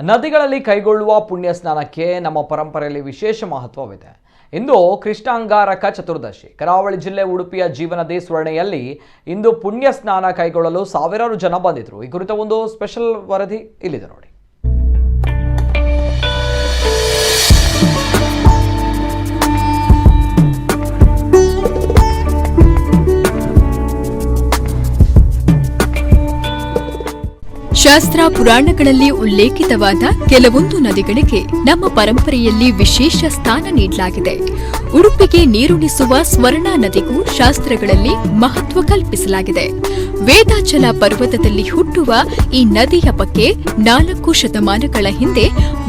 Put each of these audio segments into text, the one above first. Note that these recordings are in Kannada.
ನದಿಗಳಲ್ಲಿ ಕೈಗೊಳ್ಳುವ ಪುಣ್ಯ ಸ್ನಾನಕ್ಕೆ ನಮ್ಮ ಪರಂಪರೆಯಲ್ಲಿ ವಿಶೇಷ ಮಹತ್ವವಿದೆ. ಇಂದು ಕೃಷ್ಣಾಂಗಾರಕ ಚತುರ್ದಶಿ. ಕರಾವಳಿ ಜಿಲ್ಲೆ ಉಡುಪಿಯ ಜೀವನದಿ ಸ್ವರ್ಣೆಯಲ್ಲಿ ಇಂದು ಪುಣ್ಯ ಸ್ನಾನ ಕೈಗೊಳ್ಳಲು ಸಾವಿರಾರು ಜನ ಬಂದಿದ್ರು. ಈ ಕುರಿತ ಒಂದು ಸ್ಪೆಷಲ್ ವರದಿ ಇಲ್ಲಿದೆ ನೋಡಿ. ಶಾಸ್ತ್ರ ಪುರಾಣಗಳಲ್ಲಿ ಉಲ್ಲೇಖಿತವಾದ ಕೆಲವೊಂದು ನದಿಗಳಿಗೆ ನಮ್ಮ ಪರಂಪರೆಯಲ್ಲಿ ವಿಶೇಷ ಸ್ಥಾನ ನೀಡಲಾಗಿದೆ. ಉಡುಪಿಗೆ ನೀರುಣಿಸುವ ಸ್ವರ್ಣ ನದಿಗೂ ಶಾಸ್ತ್ರಗಳಲ್ಲಿ ಮಹತ್ವ ಕಲ್ಪಿಸಲಾಗಿದೆ. ವೇದಾಚಲ ಪರ್ವತದಲ್ಲಿ ಹುಟ್ಟುವ ಈ ನದಿಯ ಬಗ್ಗೆ 4 ಶತಮಾನಗಳ ಹಿಂದೆ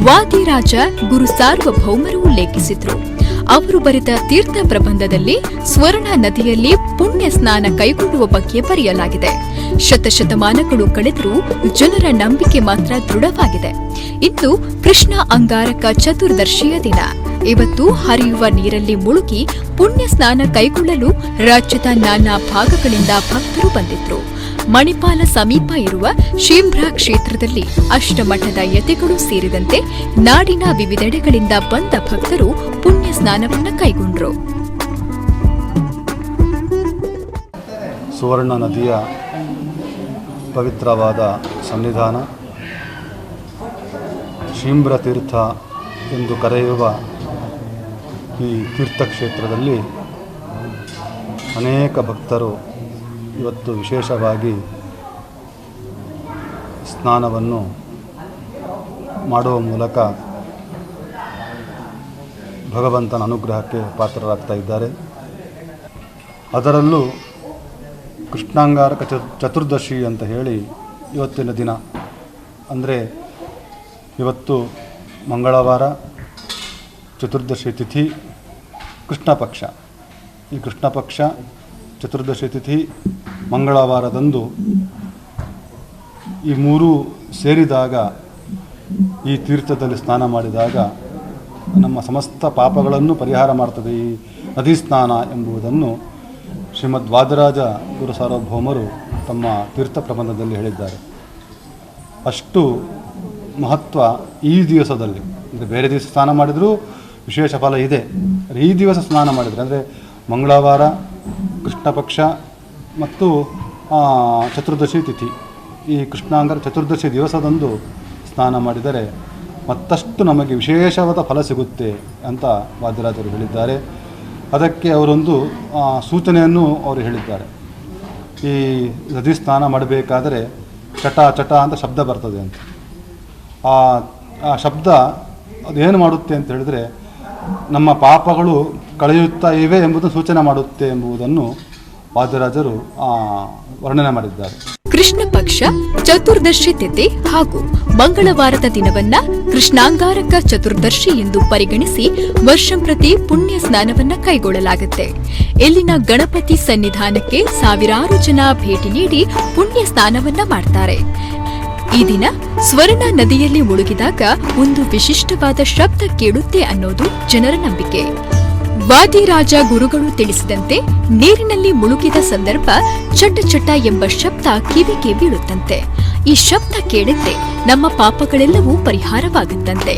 ವಾದಿರಾಜ ಗುರು ಸಾರ್ವಭೌಮರು ಉಲ್ಲೇಖಿಸಿದ್ರು. ಅವರು ಬರೆದ ತೀರ್ಥ ಪ್ರಬಂಧದಲ್ಲಿ ಸ್ವರ್ಣ ನದಿಯಲ್ಲಿ ಪುಣ್ಯ ಸ್ನಾನ ಕೈಗೊಳ್ಳುವ ಬಗ್ಗೆ ಬರೆಯಲಾಗಿದೆ. ಶತಶತಮಾನಗಳು ಕಳೆದರೂ ಜನರ ನಂಬಿಕೆ ಮಾತ್ರ ದೃಢವಾಗಿದೆ. ಇಂದು ಕೃಷ್ಣ ಅಂಗಾರಕ ಚತುರ್ದಶಿಯ ದಿನ. ಇವತ್ತು ಹರಿಯುವ ನೀರಲ್ಲಿ ಮುಳುಗಿ ಪುಣ್ಯ ಸ್ನಾನ ಕೈಗೊಳ್ಳಲು ರಾಜ್ಯದ ನಾನಾ ಭಾಗಗಳಿಂದ ಭಕ್ತರು ಬಂದಿದ್ರು. ಮಣಿಪಾಲ ಸಮೀಪ ಇರುವ ಶಿಂಭ್ರಾ ಕ್ಷೇತ್ರದಲ್ಲಿ ಅಷ್ಟಮಠದ ಯತಿಗಳು ಸೇರಿದಂತೆ ನಾಡಿನ ವಿವಿಧೆಡೆಗಳಿಂದ ಬಂದ ಭಕ್ತರು ಪುಣ್ಯ ಸ್ನಾನವನ್ನು ಕೈಗೊಂಡರು. ಸುವರ್ಣ ನದಿಯ ಪವಿತ್ರವಾದ ಸನ್ನಿಧಾನ ಶಿಂಭ್ರ ತೀರ್ಥ ಎಂದು ಕರೆಯುವ ಈ ತೀರ್ಥಕ್ಷೇತ್ರದಲ್ಲಿ ಅನೇಕ ಭಕ್ತರು ಇವತ್ತು ವಿಶೇಷವಾಗಿ ಸ್ನಾನವನ್ನು ಮಾಡುವ ಮೂಲಕ ಭಗವಂತನ ಅನುಗ್ರಹಕ್ಕೆ ಪಾತ್ರರಾಗ್ತಾ ಇದ್ದಾರೆ. ಅದರಲ್ಲೂ ಕೃಷ್ಣಾಂಗಾರಕ ಚತುರ್ದಶಿ ಅಂತ ಹೇಳಿ ಇವತ್ತಿನ ದಿನ ಅಂದರೆ ಇವತ್ತು ಮಂಗಳವಾರ, ಚತುರ್ದಶಿ ತಿಥಿ, ಕೃಷ್ಣ ಪಕ್ಷ. ಈ ಕೃಷ್ಣ ಪಕ್ಷ ಚತುರ್ದಶಿ ತಿಥಿ ಮಂಗಳವಾರದಂದು ಈ ಮೂರೂ ಸೇರಿದಾಗ ಈ ತೀರ್ಥದಲ್ಲಿ ಸ್ನಾನ ಮಾಡಿದಾಗ ನಮ್ಮ ಸಮಸ್ತ ಪಾಪಗಳನ್ನು ಪರಿಹಾರ ಮಾಡ್ತದೆ ಈ ನದಿ ಸ್ನಾನ ಎಂಬುದನ್ನು ಶ್ರೀಮದ್ ವಾದಿರಾಜ ಗುರು ಸಾರ್ವಭೌಮರು ತಮ್ಮ ತೀರ್ಥ ಪ್ರಬಂಧದಲ್ಲಿ ಹೇಳಿದ್ದಾರೆ. ಅಷ್ಟು ಮಹತ್ವ ಈ ದಿವಸದಲ್ಲಿ. ಅಂದರೆ ಬೇರೆ ದಿವಸ ಸ್ನಾನ ಮಾಡಿದರೂ ವಿಶೇಷ ಫಲ ಇದೆ. ಈ ದಿವಸ ಸ್ನಾನ ಮಾಡಿದರೆ ಅಂದರೆ ಮಂಗಳವಾರ, ಕೃಷ್ಣ ಪಕ್ಷ ಮತ್ತು ಚತುರ್ದಶಿ ತಿಥಿ, ಈ ಕೃಷ್ಣಾಂಗಾರ ಚತುರ್ದಶಿ ದಿವಸದಂದು ಸ್ನಾನ ಮಾಡಿದರೆ ಮತ್ತಷ್ಟು ನಮಗೆ ವಿಶೇಷವಾದ ಫಲ ಸಿಗುತ್ತೆ ಅಂತ ವಾದಿರಾಜರು ಹೇಳಿದ್ದಾರೆ. ಅದಕ್ಕೆ ಅವರೊಂದು ಸೂಚನೆಯನ್ನು ಅವರು ಹೇಳಿದ್ದಾರೆ. ಈ ನದಿ ಸ್ನಾನ ಮಾಡಬೇಕಾದರೆ ಚಟ ಚಟ ಅಂತ ಶಬ್ದ ಬರ್ತದೆ ಅಂತ. ಆ ಶಬ್ದ ಅದೇನು ಮಾಡುತ್ತೆ ಅಂತ ಹೇಳಿದರೆ ನಮ್ಮ ಪಾಪಗಳು ಕಳೆಯುತ್ತಾ ಇವೆ ಎಂಬುದನ್ನು ಸೂಚನೆ ಮಾಡುತ್ತೆ ಎಂಬುದನ್ನು ವಾದಿರಾಜರು ವರ್ಣನೆ ಮಾಡಿದ್ದಾರೆ. ಕೃಷ್ಣ ಪಕ್ಷ, ಚತುರ್ದಶಿ ತಿಥಿ ಹಾಗೂ ಮಂಗಳವಾರದ ದಿನವನ್ನ ಕೃಷ್ಣಾಂಗಾರಕ ಚತುರ್ದಶಿ ಎಂದು ಪರಿಗಣಿಸಿ ವರ್ಷಂಪ್ರತಿ ಪುಣ್ಯ ಸ್ನಾನವನ್ನ ಕೈಗೊಳ್ಳಲಾಗುತ್ತೆ. ಇಲ್ಲಿನ ಗಣಪತಿ ಸನ್ನಿಧಾನಕ್ಕೆ ಸಾವಿರಾರು ಜನ ಭೇಟಿ ನೀಡಿ ಪುಣ್ಯ ಸ್ನಾನವನ್ನ ಮಾಡ್ತಾರೆ. ಈ ದಿನ ಸ್ವರ್ಣ ನದಿಯಲ್ಲಿ ಮುಳುಗಿದಾಗ ಒಂದು ವಿಶಿಷ್ಟವಾದ ಶಬ್ದ ಕೇಳುತ್ತೆ ಅನ್ನೋದು ಜನರ ನಂಬಿಕೆ. ವಾದಿರಾಜ ಗುರುಗಳು ತಿಳಿಸಿದಂತೆ ನೀರಿನಲ್ಲಿ ಮುಳುಗಿದ ಸಂದರ್ಭ ಚಟ ಚಟ ಎಂಬ ಶಬ್ದ ಕಿವಿಗೆ ಬೀಳುತ್ತಂತೆ. ಈ ಶಬ್ದ ಕೇಳಿದ್ರೆ ನಮ್ಮ ಪಾಪಗಳೆಲ್ಲವೂ ಪರಿಹಾರವಾಗುತ್ತಂತೆ.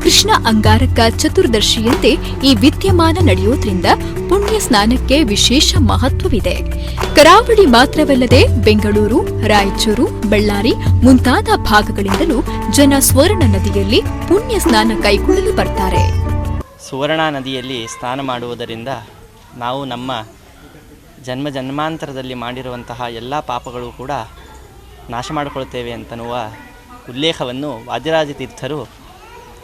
ಕೃಷ್ಣ ಅಂಗಾರಕ ಚತುರ್ದಶಿಯಂತೆ ಈ ವಿದ್ಯಮಾನ ನಡೆಯೋದ್ರಿಂದ ಪುಣ್ಯ ಸ್ನಾನಕ್ಕೆ ವಿಶೇಷ ಮಹತ್ವವಿದೆ. ಕರಾವಳಿ ಮಾತ್ರವಲ್ಲದೆ ಬೆಂಗಳೂರು, ರಾಯಚೂರು, ಬಳ್ಳಾರಿ ಮುಂತಾದ ಭಾಗಗಳಿಂದಲೂ ಜನ ಸ್ವರ್ಣ ನದಿಯಲ್ಲಿ ಪುಣ್ಯ ಸ್ನಾನ ಕೈಗೊಳ್ಳಲು ಬರ್ತಾರೆ. ಸುವರ್ಣ ನದಿಯಲ್ಲಿ ಸ್ನಾನ ಮಾಡುವುದರಿಂದ ನಾವು ನಮ್ಮ ಜನ್ಮಾಂತರದಲ್ಲಿ ಮಾಡಿರುವಂತಹ ಎಲ್ಲ ಪಾಪಗಳು ಕೂಡ ನಾಶ ಮಾಡಿಕೊಳ್ತೇವೆ ಅಂತನ್ನುವ ಉಲ್ಲೇಖವನ್ನು ವಾದಿರಾಜ ತೀರ್ಥರು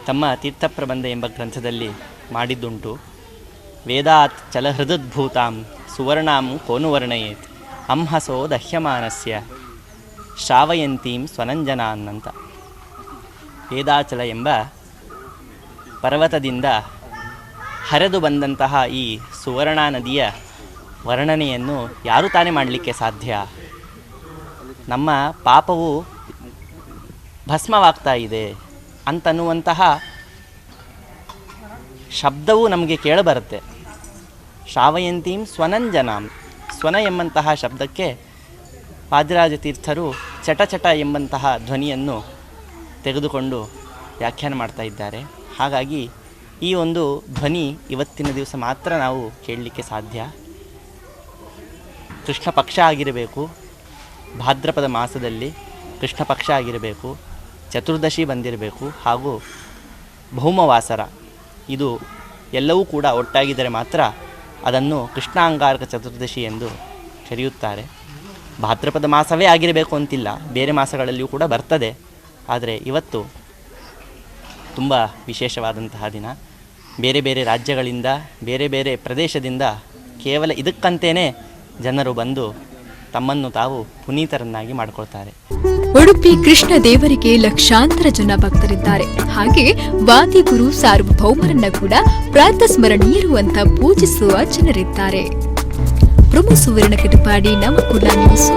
ತಮ್ಮ ತೀರ್ಥ ಪ್ರಬಂಧ ಎಂಬ ಗ್ರಂಥದಲ್ಲಿ ಮಾಡಿದ್ದುಂಟು. ವೇದಾತ್ ಚಲಹೃದುದ್ಭೂತಾಂ ಸುವರ್ಣಾಂ ಕೋನು ವರ್ಣಯೇತ್ ಅಂಹಸೋ ದಹ್ಯಮಾನಸ್ಯ ಶ್ರಾವಯಂತೀಂ ಸ್ವನಂಜನಾನ್ ಅಂತ. ವೇದಾಚಲ ಎಂಬ ಪರ್ವತದಿಂದ ಹರಿದು ಬಂದಂತಹ ಈ ಸುವರ್ಣ ನದಿಯ ವರ್ಣನೆಯನ್ನು ಯಾರು ತಾನೇ ಮಾಡಲಿಕ್ಕೆ ಸಾಧ್ಯ? ನಮ್ಮ ಪಾಪವು ಭಸ್ಮವಾಗ್ತಾ ಇದೆ ಅಂತನ್ನುವಂತಹ ಶಬ್ದವೂ ನಮಗೆ ಕೇಳಬರುತ್ತೆ. ಶ್ರಾವಯಂತೀಂ ಸ್ವನಂಜನಾಂ, ಸ್ವನ ಎಂಬಂತಹ ಶಬ್ದಕ್ಕೆ ವಾದಿರಾಜ ತೀರ್ಥರು ಚಟ ಚಟ ಎಂಬಂತಹ ಧ್ವನಿಯನ್ನು ತೆಗೆದುಕೊಂಡು ವ್ಯಾಖ್ಯಾನ ಮಾಡ್ತಾ ಇದ್ದಾರೆ. ಹಾಗಾಗಿ ಈ ಒಂದು ಧ್ವನಿ ಇವತ್ತಿನ ದಿವಸ ಮಾತ್ರ ನಾವು ಕೇಳಲಿಕ್ಕೆ ಸಾಧ್ಯ. ಕೃಷ್ಣ ಪಕ್ಷ ಆಗಿರಬೇಕು, ಭಾದ್ರಪದ ಮಾಸದಲ್ಲಿ ಕೃಷ್ಣ ಪಕ್ಷ ಆಗಿರಬೇಕು, ಚತುರ್ದಶಿ ಬಂದಿರಬೇಕು, ಹಾಗೂ ಭೌಮವಾಸರ ಇದು ಎಲ್ಲವೂ ಕೂಡ ಒಟ್ಟಾಗಿದ್ದರೆ ಮಾತ್ರ ಅದನ್ನು ಕೃಷ್ಣಾಂಗಾರಕ ಚತುರ್ದಶಿ ಎಂದು ಕರೆಯುತ್ತಾರೆ. ಭಾದ್ರಪದ ಮಾಸವೇ ಆಗಿರಬೇಕು ಅಂತಿಲ್ಲ, ಬೇರೆ ಮಾಸಗಳಲ್ಲಿಯೂ ಕೂಡ ಬರ್ತದೆ. ಆದರೆ ಇವತ್ತು ತುಂಬ ವಿಶೇಷವಾದಂತಹ ದಿನ. ಬೇರೆ ಬೇರೆ ರಾಜ್ಯಗಳಿಂದ, ಬೇರೆ ಬೇರೆ ಪ್ರದೇಶದಿಂದ ಕೇವಲ ಇದಕ್ಕಂತೇನೆ ಜನರು ಬಂದು ತಮ್ಮನ್ನು ತಾವು ಪುನೀತರನ್ನಾಗಿ ಮಾಡಿಕೊಳ್ತಾರೆ. ಉಡುಪಿ ಕೃಷ್ಣ ದೇವರಿಗೆ ಲಕ್ಷಾಂತರ ಜನ ಭಕ್ತರಿದ್ದಾರೆ. ಹಾಗೆ ವಾದಿಗುರು ಸಾರ್ವಭೌಮರನ್ನ ಕೂಡ ಪ್ರಾತಸ್ಮರಣೀಯರು ಅಂತ ಪೂಜಿಸುವ ಜನರಿದ್ದಾರೆ. ಪ್ರಮುಖ ಸುವರ್ಣ ಕಟಪಾಡಿ ನವಕುಲ ನ್ಯೂಸ್.